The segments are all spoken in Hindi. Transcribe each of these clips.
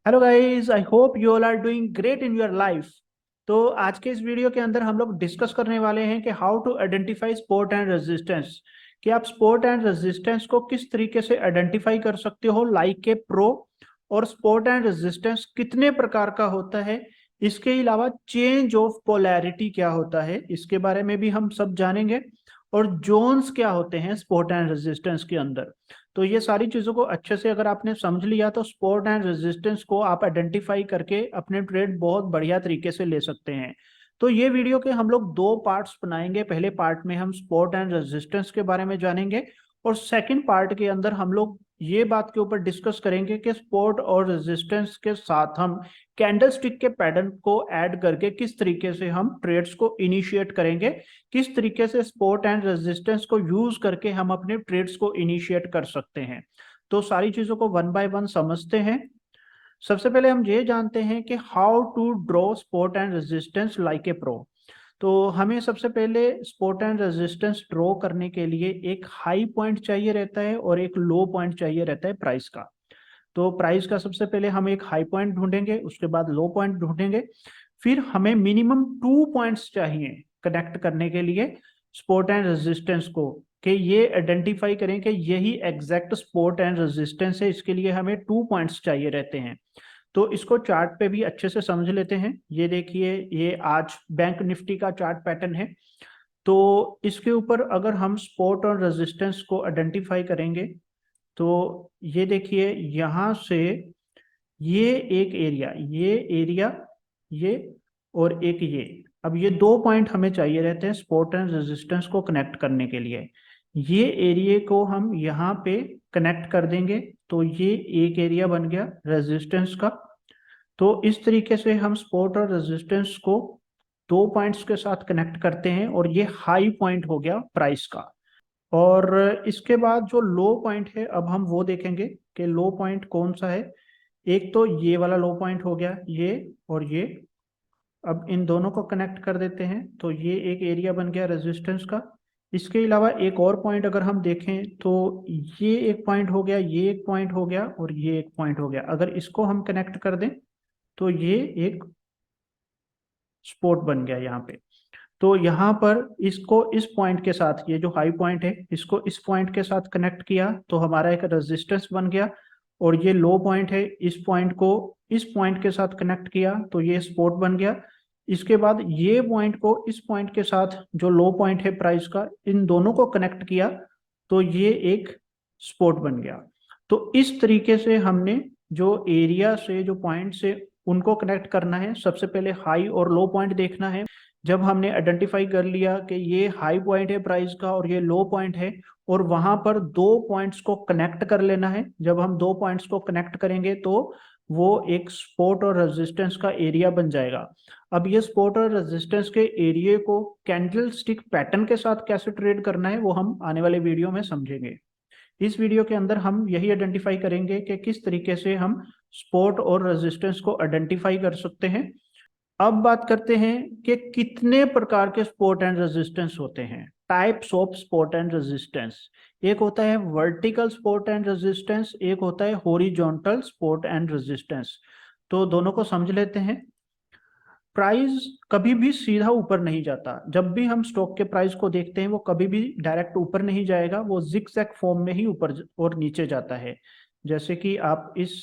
Hello guys, I hope you all are doing great in your life. तो आज के इस वीडियो के अंदर हम लोग डिस्कस करने वाले हैं कि how to identify support and resistance. कि आप सपोर्ट एंड रेजिस्टेंस को किस तरीके से आइडेंटिफाई कर सकते हो लाइक ए प्रो। और सपोर्ट एंड रेजिस्टेंस कितने प्रकार का होता है। इसके अलावा चेंज ऑफ पोलैरिटी क्या होता है, इसके बारे में भी हम सब जानेंगे। और जोन्स क्या होते हैं सपोर्ट एंड रेजिस्टेंस के अंदर। तो ये सारी चीजों को अच्छे से अगर आपने समझ लिया तो सपोर्ट एंड रेजिस्टेंस को आप आइडेंटिफाई करके अपने ट्रेड बहुत बढ़िया तरीके से ले सकते हैं। तो ये वीडियो के हम लोग दो पार्ट्स बनाएंगे। पहले पार्ट में हम सपोर्ट एंड रेजिस्टेंस के बारे में जानेंगे, और सेकंड पार्ट के अंदर हम लोग ये बात के ऊपर डिस्कस करेंगे कि सपोर्ट और रेजिस्टेंस के साथ हम कैंडलस्टिक के पैटर्न को ऐड करके किस तरीके से हम ट्रेड्स को इनिशिएट करेंगे। किस तरीके से सपोर्ट एंड रेजिस्टेंस को यूज करके हम अपने ट्रेड्स को इनिशिएट कर सकते हैं। तो सारी चीजों को वन बाय वन समझते हैं। सबसे पहले हम ये जानते हैं कि how to draw support and resistance like a pro. तो हमें सबसे पहले सपोर्ट एंड रेजिस्टेंस ड्रॉ करने के लिए एक हाई पॉइंट चाहिए रहता है और एक लो पॉइंट चाहिए रहता है प्राइस का। तो प्राइस का सबसे पहले हम एक हाई पॉइंट ढूंढेंगे, उसके बाद लो पॉइंट ढूंढेंगे। फिर हमें मिनिमम 2 पॉइंट्स चाहिए कनेक्ट करने के लिए सपोर्ट एंड रेजिस्टेंस को, कि ये आइडेंटिफाई करें कि यही एग्जैक्ट सपोर्ट एंड रेजिस्टेंस है। इसके लिए हमें 2 पॉइंट्स चाहिए रहते हैं। तो इसको चार्ट पे भी अच्छे से समझ लेते हैं। ये देखिए, ये आज बैंक निफ्टी का चार्ट पैटर्न है। तो इसके ऊपर अगर हम सपोर्ट और रेजिस्टेंस को आइडेंटिफाई करेंगे तो ये देखिए, यहाँ से ये एक एरिया, ये और एक ये। अब ये 2 पॉइंट हमें चाहिए रहते हैं सपोर्ट एंड रेजिस्टेंस को कनेक्ट करने के लिए। ये एरिया को हम यहाँ पे कनेक्ट कर देंगे तो ये एक एरिया बन गया रेजिस्टेंस का। तो इस तरीके से हम सपोर्ट और रेजिस्टेंस को 2 पॉइंट्स के साथ कनेक्ट करते हैं, और ये हाई पॉइंट हो गया प्राइस का। और इसके बाद जो लो पॉइंट है, अब हम वो देखेंगे कि लो पॉइंट कौन सा है। एक तो ये वाला लो पॉइंट हो गया, ये और ये। अब इन दोनों को कनेक्ट कर देते हैं तो ये एक एरिया बन गया रेजिस्टेंस का। इसके अलावा एक और पॉइंट अगर हम देखें तो ये एक पॉइंट हो गया, ये एक पॉइंट हो गया, और ये एक पॉइंट हो गया। अगर इसको हम कनेक्ट कर दें तो ये एक सपोर्ट बन गया यहाँ पे। तो यहाँ पर इसको इस पॉइंट के साथ, ये जो हाई पॉइंट है इसको इस पॉइंट के साथ कनेक्ट किया तो हमारा एक रेजिस्टेंस बन गया। और ये लो पॉइंट है, इस पॉइंट को इस पॉइंट के साथ कनेक्ट किया तो ये सपोर्ट बन गया। इसके बाद ये पॉइंट को इस पॉइंट के साथ, जो लो पॉइंट है प्राइस का, इन दोनों को कनेक्ट किया तो ये एक सपोर्ट बन गया। तो इस तरीके से हमने जो एरिया से, जो पॉइंट से, उनको कनेक्ट करना है। सबसे पहले हाई और लो पॉइंट देखना है। जब हमने आइडेंटिफाई कर लिया कि ये हाई पॉइंट है प्राइस का और ये लो पॉइंट है, और वहां पर 2 पॉइंट्स को कनेक्ट कर लेना है। जब हम 2 पॉइंट्स को कनेक्ट करेंगे तो वो एक सपोर्ट और रेजिस्टेंस का एरिया बन जाएगा। अब ये सपोर्ट और रेजिस्टेंस के एरिया को कैंडल स्टिक पैटर्न के साथ कैसे ट्रेड करना है वो हम आने वाले वीडियो में समझेंगे। इस वीडियो के अंदर हम यही आइडेंटिफाई करेंगे कि किस तरीके से हम सपोर्ट और रेजिस्टेंस को आइडेंटिफाई कर सकते हैं। अब बात करते हैं कि कितने प्रकार के सपोर्ट एंड रेजिस्टेंस होते हैं। Types of support and resistance. एक होता है वर्टिकल सपोर्ट एंड रेजिस्टेंस, एक होता है हॉरिजॉन्टल सपोर्ट एंड रेजिस्टेंस। तो दोनों को समझ लेते हैं। प्राइस कभी भी सीधा ऊपर नहीं जाता। जब भी हम स्टॉक के प्राइस को देखते हैं वो कभी भी डायरेक्ट ऊपर नहीं जाएगा, वो जिगजैग फॉर्म में ही ऊपर और नीचे जाता है। जैसे कि आप इस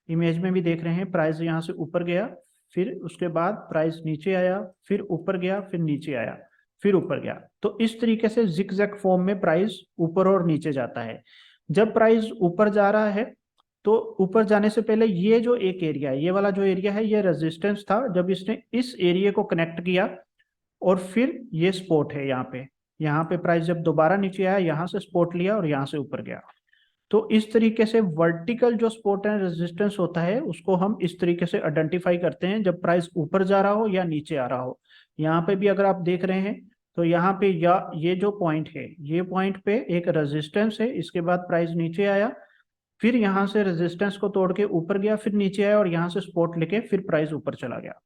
इमेज में भी देख रहे हैं, प्राइस यहाँ से ऊपर गया, फिर उसके बाद प्राइस नीचे आया, फिर ऊपर गया, फिर नीचे आया, फिर ऊपर गया। तो इस तरीके से जिगजैग फॉर्म में प्राइस ऊपर और नीचे जाता है। जब प्राइस ऊपर जा रहा है तो ऊपर जाने से पहले ये जो एक एरिया है, ये वाला जो एरिया है, ये रेजिस्टेंस था। जब इसने इस एरिया को कनेक्ट किया और फिर ये सपोर्ट है यहाँ पे प्राइस जब दोबारा नीचे आया, यहाँ से सपोर्ट लिया और यहाँ से ऊपर गया। तो इस तरीके से वर्टिकल जो सपोर्ट एंड रेजिस्टेंस होता है उसको हम इस तरीके से आइडेंटिफाई करते हैं जब प्राइस ऊपर जा रहा हो या नीचे आ रहा हो। यहाँ पे भी अगर आप देख रहे हैं तो यहाँ पे या ये जो पॉइंट है, ये पॉइंट पे एक रेजिस्टेंस है। इसके बाद प्राइस नीचे आया, फिर यहाँ से रेजिस्टेंस को तोड़ के ऊपर गया, फिर नीचे आया और यहाँ से सपोर्ट लेके फिर प्राइस ऊपर चला गया।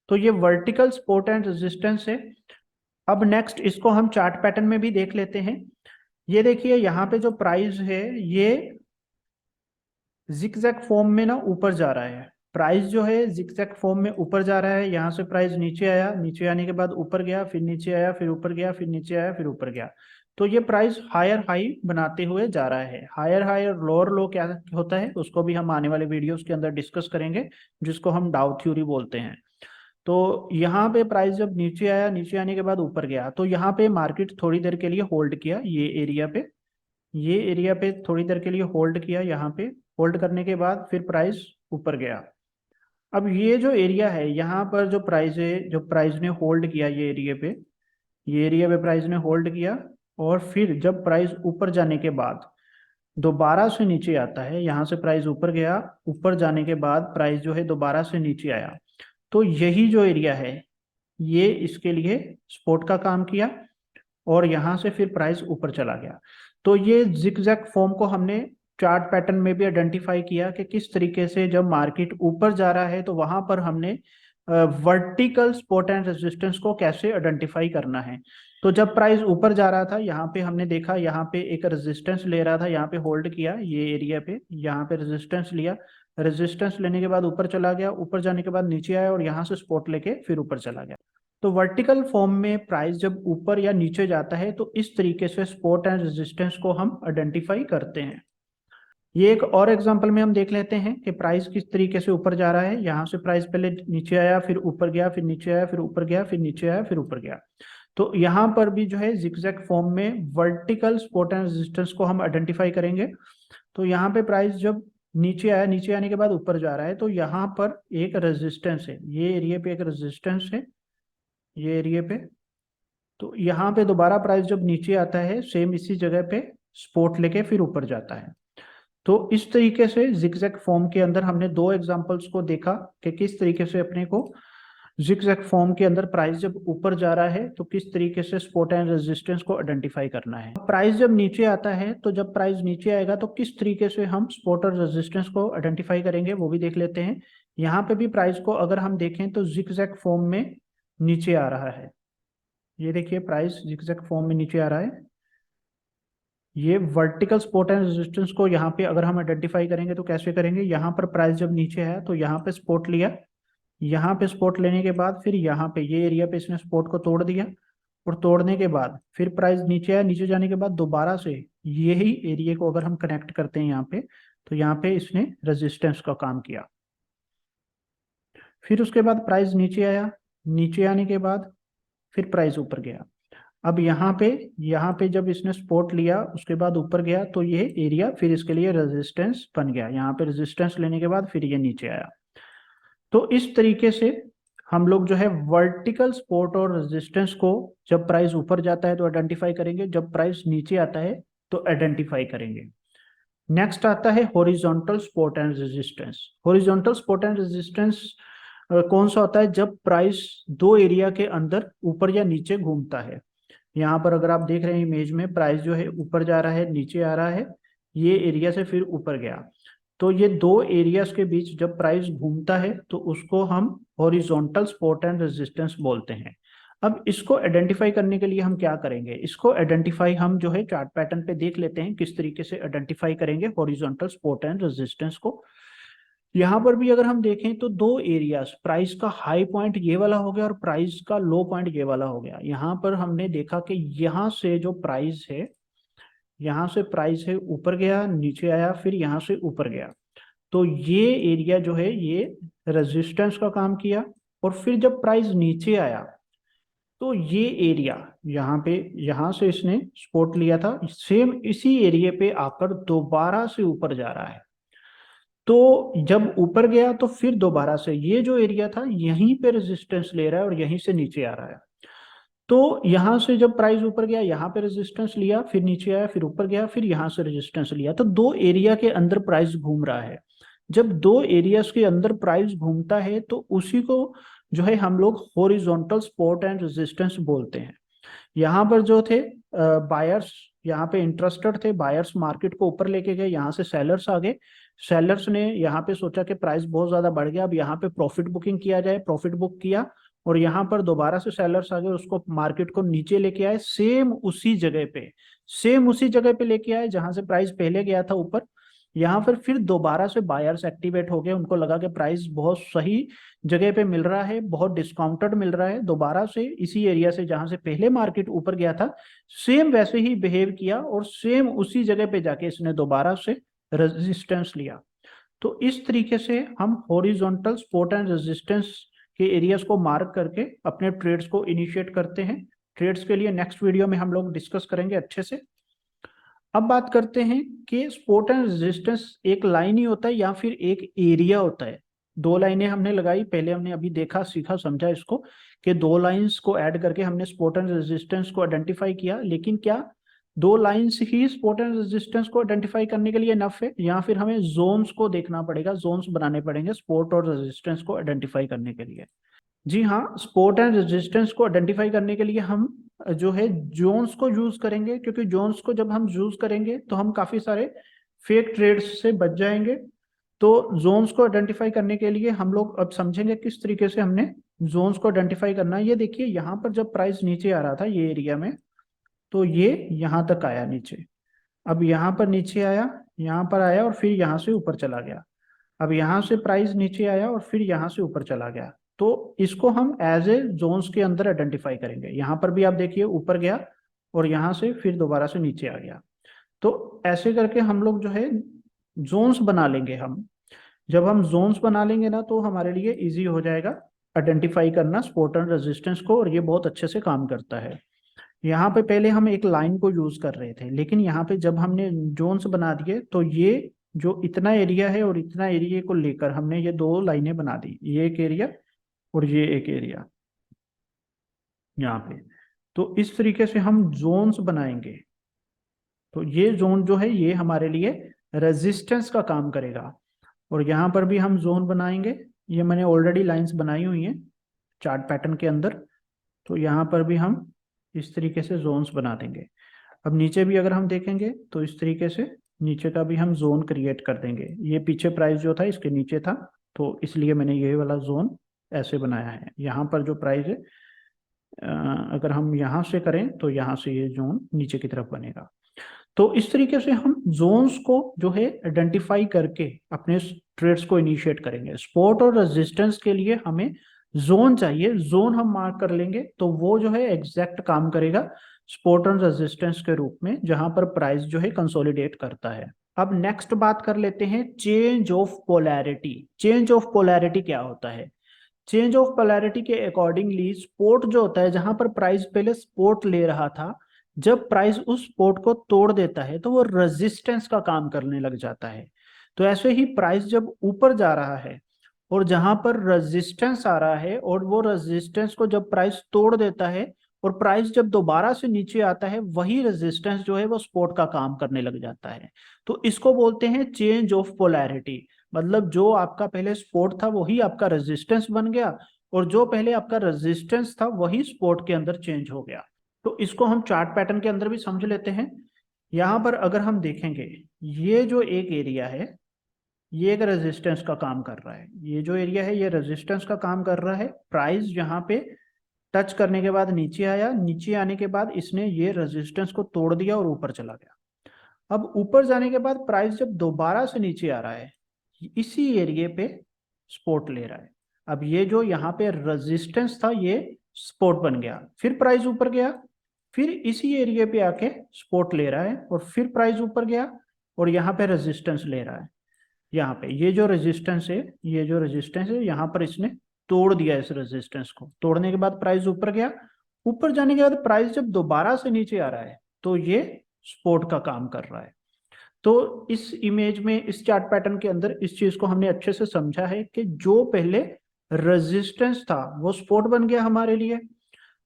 तो ये वर्टिकल सपोर्ट एंड रेजिस्टेंस है। अब नेक्स्ट इसको हम चार्ट पैटर्न में भी देख लेते हैं। ये देखिए, यहाँ पे जो प्राइस है ये जिगजैग फॉर्म में ना ऊपर जा रहा है, प्राइस जो है जिगजैग फॉर्म में ऊपर जा रहा है। यहाँ से प्राइस नीचे आया, नीचे आने के बाद ऊपर गया, फिर नीचे आया, फिर ऊपर गया, फिर नीचे आया, फिर ऊपर गया। तो ये प्राइस हायर हाई बनाते हुए जा रहा है। हायर हाई और लोअर लो क्या होता है उसको भी हम आने वाले वीडियोस के अंदर डिस्कस करेंगे, जिसको हम डाउ थ्योरी बोलते हैं। तो यहाँ पे प्राइस जब नीचे आया, नीचे आने के बाद ऊपर गया, तो यहाँ पे मार्केट थोड़ी देर के लिए होल्ड किया, ये एरिया पे थोड़ी देर के लिए होल्ड किया। यहाँ पे होल्ड करने के बाद फिर प्राइस ऊपर गया। अब ये जो एरिया है यहाँ पर जो प्राइस है, जो प्राइस ने होल्ड किया ये एरिया पे प्राइस ने होल्ड किया, और फिर जब प्राइस ऊपर जाने के बाद दोबारा से नीचे आता है, यहाँ से प्राइस ऊपर गया, ऊपर जाने के बाद प्राइस जो है दोबारा से नीचे आया, तो यही जो एरिया है ये इसके लिए सपोर्ट का काम किया, और यहाँ से फिर प्राइस ऊपर चला गया। तो ये जिगजैग फॉर्म को हमने चार्ट पैटर्न में भी आइडेंटिफाई किया कि किस तरीके से जब मार्केट ऊपर जा रहा है तो वहां पर हमने वर्टिकल सपोर्ट एंड रेजिस्टेंस को कैसे आइडेंटिफाई करना है। तो जब प्राइस ऊपर जा रहा था यहाँ पे हमने देखा, यहाँ पे एक रेजिस्टेंस ले रहा था, यहाँ पे होल्ड किया ये एरिया पे, यहाँ पे रेजिस्टेंस लिया, रेजिस्टेंस लेने के बाद ऊपर चला गया, ऊपर जाने के बाद नीचे आया, और यहाँ से सपोर्ट लेके फिर ऊपर चला गया। तो वर्टिकल फॉर्म में प्राइस जब ऊपर या नीचे जाता है तो इस तरीके से सपोर्ट एंड रेजिस्टेंस को हम आइडेंटिफाई करते हैं। ये एक और एग्जांपल में हम देख लेते हैं कि प्राइस किस तरीके से ऊपर जा रहा है। यहाँ से प्राइस पहले नीचे आया, फिर ऊपर गया, फिर नीचे आया, फिर ऊपर गया, फिर नीचे आया, फिर ऊपर गया। तो यहाँ पर भी जो है जिगजैग फॉर्म में वर्टिकल सपोर्ट एंड रेजिस्टेंस को हम आइडेंटिफाई करेंगे। तो यहाँ पे प्राइस जब नीचे आया, नीचे आने के बाद ऊपर जा रहा है, तो यहाँ पर एक रेजिस्टेंस है, ये एरिया पे एक रेजिस्टेंस है, ये एरिया पे। तो यहाँ पे दोबारा प्राइस जब नीचे आता है सेम इसी जगह पे सपोर्ट लेके फिर ऊपर जाता है। तो इस तरीके से जिगजैग फॉर्म के अंदर हमने दो एग्जांपल्स को देखा कि किस तरीके से अपने को जिगजैग फॉर्म के अंदर प्राइस जब ऊपर जा रहा है तो किस तरीके से सपोर्ट एंड रेजिस्टेंस को आइडेंटिफाई करना है। प्राइस जब नीचे आता है तो जब प्राइस नीचे आएगा तो किस तरीके से हम सपोर्ट और रेजिस्टेंस को आइडेंटिफाई करेंगे वो भी देख लेते हैं। यहाँ पे भी प्राइस को अगर हम देखें तो जिगजैग फॉर्म में नीचे आ रहा है, ये देखिए प्राइस जिगजैग फॉर्म में नीचे आ रहा है। ये वर्टिकल सपोर्ट एंड रेजिस्टेंस को यहाँ पे अगर हम आइडेंटिफाई करेंगे तो कैसे करेंगे, यहाँ पर प्राइस जब नीचे है तो यहाँ पे सपोर्ट लिया, यहाँ पे सपोर्ट लेने के बाद फिर यहाँ पे ये एरिया पे इसने सपोर्ट को तोड़ दिया, और तोड़ने के बाद फिर प्राइस नीचे आया, नीचे जाने के बाद दोबारा से यही एरिया को अगर हम कनेक्ट करते हैं यहाँ पे, तो यहाँ पे इसने रेजिस्टेंस का काम किया। फिर उसके बाद प्राइस नीचे आया, नीचे आने के बाद फिर प्राइस ऊपर गया। अब यहाँ पे जब इसने सपोर्ट लिया उसके बाद ऊपर गया, तो ये एरिया फिर इसके लिए रेजिस्टेंस बन गया। यहाँ पे रेजिस्टेंस लेने के बाद फिर ये नीचे आया। तो इस तरीके से हम लोग जो है वर्टिकल सपोर्ट और रेजिस्टेंस को जब प्राइस ऊपर जाता है तो आइडेंटिफाई करेंगे, जब प्राइस नीचे आता है तो आइडेंटिफाई करेंगे। नेक्स्ट आता है horizontal support and resistance. Horizontal support and resistance कौन सा होता है, जब प्राइस दो एरिया के अंदर ऊपर या नीचे घूमता है। यहाँ पर अगर आप देख रहे हैं इमेज में, प्राइस जो है ऊपर जा रहा है, नीचे आ रहा है, ये एरिया से फिर ऊपर गया। तो ये दो एरियाज के बीच जब प्राइस घूमता है तो उसको हम हॉरिजॉन्टल सपोर्ट एंड रेजिस्टेंस बोलते हैं। अब इसको आइडेंटिफाई करने के लिए हम क्या करेंगे, इसको आइडेंटिफाई हम जो है चार्ट पैटर्न पे देख लेते हैं किस तरीके से आइडेंटिफाई करेंगे हॉरिजॉन्टल सपोर्ट एंड रेजिस्टेंस को। यहाँ पर भी अगर हम देखें तो दो एरियाज, प्राइस का हाई पॉइंट ये वाला हो गया और प्राइस का लो पॉइंट ये वाला हो गया। यहाँ पर हमने देखा कि यहाँ से जो प्राइस है, यहाँ से प्राइस है ऊपर गया, नीचे आया, फिर यहाँ से ऊपर गया, तो ये एरिया जो है ये रेजिस्टेंस का काम किया। और फिर जब प्राइस नीचे आया तो ये एरिया यहाँ पे, यहाँ से इसने सपोर्ट लिया था, सेम इसी एरिया पे आकर दोबारा से ऊपर जा रहा है। तो जब ऊपर गया तो फिर दोबारा से ये जो एरिया था यहीं पे रेजिस्टेंस ले रहा है और यहीं से नीचे आ रहा है। तो यहाँ से जब प्राइस ऊपर गया यहाँ पे रेजिस्टेंस लिया, फिर नीचे आया, फिर ऊपर गया, फिर यहाँ से रेजिस्टेंस लिया, तो दो एरिया के अंदर प्राइस घूम रहा है। जब दो एरियाज के अंदर प्राइस घूमता है तो उसी को जो है हम लोग हॉरिजॉन्टल सपोर्ट एंड रेजिस्टेंस बोलते हैं। यहाँ पर जो थे बायर्स, यहाँ पे इंटरेस्टेड थे, बायर्स मार्केट को ऊपर लेके गए, यहाँ से सेलर्स आ गए। सेलर्स ने यहाँ पे सोचा कि प्राइस बहुत ज्यादा बढ़ गया, अब यहाँ पे प्रॉफिट बुकिंग किया जाए, प्रॉफिट बुक किया, और यहाँ पर दोबारा से सेलर्स आ गए, उसको मार्केट को नीचे लेके आए, सेम उसी जगह पे लेके आए जहां से प्राइस पहले गया था ऊपर। यहाँ पर फिर दोबारा से बायर्स एक्टिवेट हो गए, उनको लगा कि प्राइस बहुत सही जगह पे मिल रहा है, बहुत डिस्काउंटेड मिल रहा है, दोबारा से इसी एरिया से जहां से पहले मार्केट ऊपर गया था सेम वैसे ही बिहेव किया और सेम उसी जगह पे जाके इसने दोबारा से रेजिस्टेंस लिया। तो इस तरीके से हम हॉरिजॉन्टल सपोर्ट एंड रेजिस्टेंस के एरियाज को मार्क करके अपने ट्रेड्स को इनिशिएट करते हैं। ट्रेड्स के लिए नेक्स्ट वीडियो में हम लोग डिस्कस करेंगे अच्छे से। अब बात करते हैं कि सपोर्ट एंड रेजिस्टेंस एक लाइन ही होता है या फिर एक एरिया होता है। दो लाइनें हमने लगाई, पहले हमने अभी देखा सीखा समझा इसको कि दो लाइंस को ऐड करके हमने सपोर्ट एंड रेजिस्टेंस को आइडेंटिफाई किया, लेकिन क्या दो lines he support and resistance को आइडेंटिफाई करने के लिए इनफ है या फिर हमें जोन्स को देखना पड़ेगा, जोन्स बनाने पड़ेंगे सपोर्ट और रेजिस्टेंस को आइडेंटिफाई करने के लिए? जी हाँ, सपोर्ट एंड रेजिस्टेंस को आइडेंटिफाई करने के लिए हम जो है जोन्स को यूज करेंगे, क्योंकि जोन्स को जब हम यूज करेंगे तो हम काफी सारे फेक ट्रेड्स से बच जाएंगे। तो जोन्स को आइडेंटिफाई करने के लिए हम लोग अब समझेंगे किस तरीके से हमने जोन्स को आइडेंटिफाई करना है। ये देखिए यहाँ पर जब प्राइस नीचे आ रहा था ये एरिया में, तो ये यहाँ तक आया नीचे, अब यहाँ पर नीचे आया, यहाँ पर आया और फिर यहाँ से ऊपर चला गया, अब यहाँ से प्राइस नीचे आया और फिर यहाँ से ऊपर चला गया। तो इसको हम एज ए जोन्स के अंदर आइडेंटिफाई करेंगे। यहाँ पर भी आप देखिए ऊपर गया और यहाँ से फिर दोबारा से नीचे आ गया। तो ऐसे करके हम लोग जो है जोन्स बना लेंगे। हम जब हम जोन्स बना लेंगे ना तो हमारे लिए इजी हो जाएगा आइडेंटिफाई करना सपोर्ट एंड रेजिस्टेंस को, और ये बहुत अच्छे से काम करता है। यहाँ पे पहले हम एक लाइन को यूज कर रहे थे, लेकिन यहाँ पे जब हमने जोन्स बना दिए तो ये जो इतना एरिया है और इतना एरिया को लेकर हमने ये दो लाइनें बना दी, ये एक एरिया और ये एक एरिया यहाँ पे। तो इस तरीके से हम जोन्स बनाएंगे। तो ये जोन जो है ये हमारे लिए रेजिस्टेंस का काम करेगा, और यहाँ पर भी हम जोन बनाएंगे। ये मैंने ऑलरेडी लाइंस बनाई हुई हैं चार्ट पैटर्न के अंदर, तो यहाँ पर भी हम इस तरीके से जोन्स बना देंगे। अब नीचे भी अगर हम देखेंगे तो इस तरीके से नीचे का भी हम जोन क्रिएट कर देंगे। ये पीछे प्राइस जो था इसके नीचे था, तो इसलिए मैंने ये वाला जोन ऐसे बनाया है। यहाँ पर जो प्राइस है अगर हम यहाँ से करें तो यहाँ से ये जोन नीचे की तरफ बनेगा। तो इस तरीके से हम जोन्स को जो है आइडेंटिफाई करके अपने ट्रेड्स को इनिशिएट करेंगे। सपोर्ट और रेजिस्टेंस के लिए हमें जोन चाहिए, जोन हम मार्क कर लेंगे तो वो जो है एग्जैक्ट काम करेगा सपोर्ट और रेजिस्टेंस के रूप में, जहां पर प्राइस जो है कंसोलिडेट करता है। अब नेक्स्ट बात कर लेते हैं change of polarity. Change of polarity क्या होता है? चेंज ऑफ पोलैरिटी के अकॉर्डिंगली सपोर्ट जो होता है, जहां पर प्राइस पहले सपोर्ट ले रहा था, जब प्राइस उस सपोर्ट को तोड़ देता है तो वो रेजिस्टेंस का काम करने लग जाता है। तो ऐसे ही प्राइस जब ऊपर जा रहा है और जहां पर रेजिस्टेंस आ रहा है और वो रेजिस्टेंस को जब प्राइस तोड़ देता है और प्राइस जब दोबारा से नीचे आता है, वही रेजिस्टेंस जो है वो सपोर्ट का काम करने लग जाता है। तो इसको बोलते हैं चेंज ऑफ पोलैरिटी। मतलब जो आपका पहले सपोर्ट था वही आपका रेजिस्टेंस बन गया, और जो पहले आपका रेजिस्टेंस था वही सपोर्ट के अंदर चेंज हो गया। तो इसको हम चार्ट पैटर्न के अंदर भी समझ लेते हैं। यहाँ पर अगर हम देखेंगे ये जो एक एरिया है ये एक रेजिस्टेंस का काम कर रहा है, ये जो एरिया है ये रेजिस्टेंस का काम कर रहा है। प्राइस यहाँ पे टच करने के बाद नीचे आया, नीचे आने के बाद इसने ये रेजिस्टेंस को तोड़ दिया और ऊपर चला गया। अब ऊपर जाने के बाद प्राइस जब दोबारा से नीचे आ रहा है, इसी एरिया पे सपोर्ट ले रहा है। अब ये जो यहाँ पे रेजिस्टेंस था ये सपोर्ट बन गया, फिर प्राइस ऊपर गया, फिर इसी एरिया पे आके सपोर्ट ले रहा है और फिर प्राइस ऊपर गया और यहाँ पे रेजिस्टेंस ले रहा है। यहाँ पे ये जो रेजिस्टेंस है, ये जो रेजिस्टेंस है यहाँ पर इसने तोड़ दिया। इस रेजिस्टेंस को तोड़ने के बाद प्राइस ऊपर गया, ऊपर जाने के बाद प्राइस जब दोबारा से नीचे आ रहा है तो ये सपोर्ट का काम कर रहा है। तो इस इमेज में, इस चार्ट पैटर्न के अंदर इस चीज को हमने अच्छे से समझा है कि जो पहले रेजिस्टेंस था वो सपोर्ट बन गया हमारे लिए।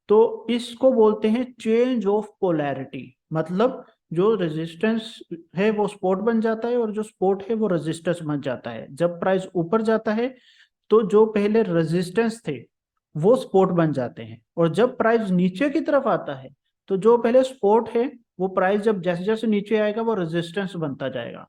तो इसको बोलते हैं चेंज ऑफ पोलैरिटी। मतलब जो रेजिस्टेंस है वो सपोर्ट बन जाता है और जो सपोर्ट है वो रेजिस्टेंस बन जाता है। जब प्राइस ऊपर जाता है तो जो पहले रेजिस्टेंस थे वो सपोर्ट बन जाते हैं, और जब प्राइस नीचे की तरफ आता है तो जो पहले सपोर्ट है वो प्राइस जब जैसे जैसे नीचे आएगा वो रेजिस्टेंस बनता जाएगा।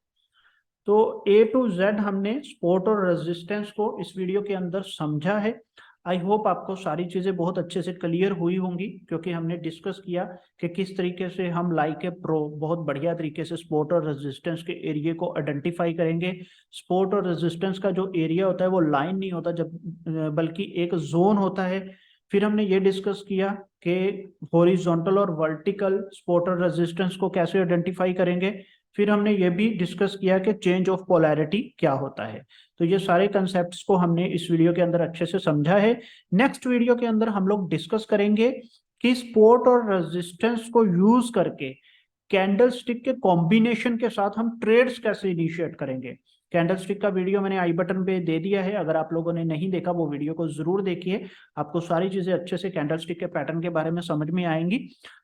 तो A to Z हमने सपोर्ट और रेजिस्टेंस को इस वीडियो के अंदर समझा है। आई होप आपको सारी चीज़ें बहुत अच्छे से क्लियर हुई होंगी, क्योंकि हमने डिस्कस किया कि किस तरीके से हम लाइक ए प्रो बहुत बढ़िया तरीके से स्पोर्ट और रेजिस्टेंस के एरिया को आइडेंटिफाई करेंगे। स्पोर्ट और रेजिस्टेंस का जो एरिया होता है वो लाइन नहीं होता, जब बल्कि एक जोन होता है। फिर हमने ये डिस्कस किया कि हॉरिजॉन्टल और वर्टिकल स्पोर्ट और रेजिस्टेंस को कैसे आइडेंटिफाई करेंगे। फिर हमने ये भी डिस्कस किया कि चेंज ऑफ पोलैरिटी क्या होता है। तो ये सारे कंसेप्ट्स को हमने इस वीडियो के अंदर अच्छे से समझा है। नेक्स्ट वीडियो के अंदर हम लोग डिस्कस करेंगे कि स्पोर्ट और रेजिस्टेंस को यूज करके कैंडल स्टिक के कॉम्बिनेशन के साथ हम ट्रेड्स कैसे इनिशिएट करेंगे। कैंडल स्टिक का वीडियो मैंने आई बटन पे दे दिया है, अगर आप लोगों ने नहीं देखा वो वीडियो को जरूर देखिए। आपको सारी चीजें अच्छे से कैंडल स्टिक के पैटर्न के बारे में समझ में आएंगी।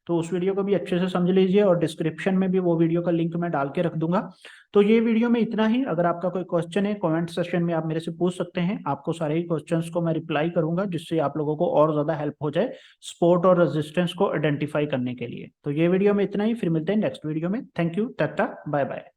तो उस वीडियो को भी अच्छे से समझ लीजिए, और डिस्क्रिप्शन में भी वो वीडियो का लिंक मैं डाल के रख दूंगा। तो ये वीडियो में इतना ही। अगर आपका कोई क्वेश्चन है कमेंट सेक्शन में आप मेरे से पूछ सकते हैं, आपको सारे ही क्वेश्चंस को मैं रिप्लाई करूंगा, जिससे आप लोगों को और ज्यादा हेल्प हो जाए सपोर्ट और रेजिस्टेंस को आइडेंटिफाई करने के लिए। तो ये वीडियो में इतना ही, फिर मिलते हैं नेक्स्ट वीडियो में। Thank you, tata, bye bye.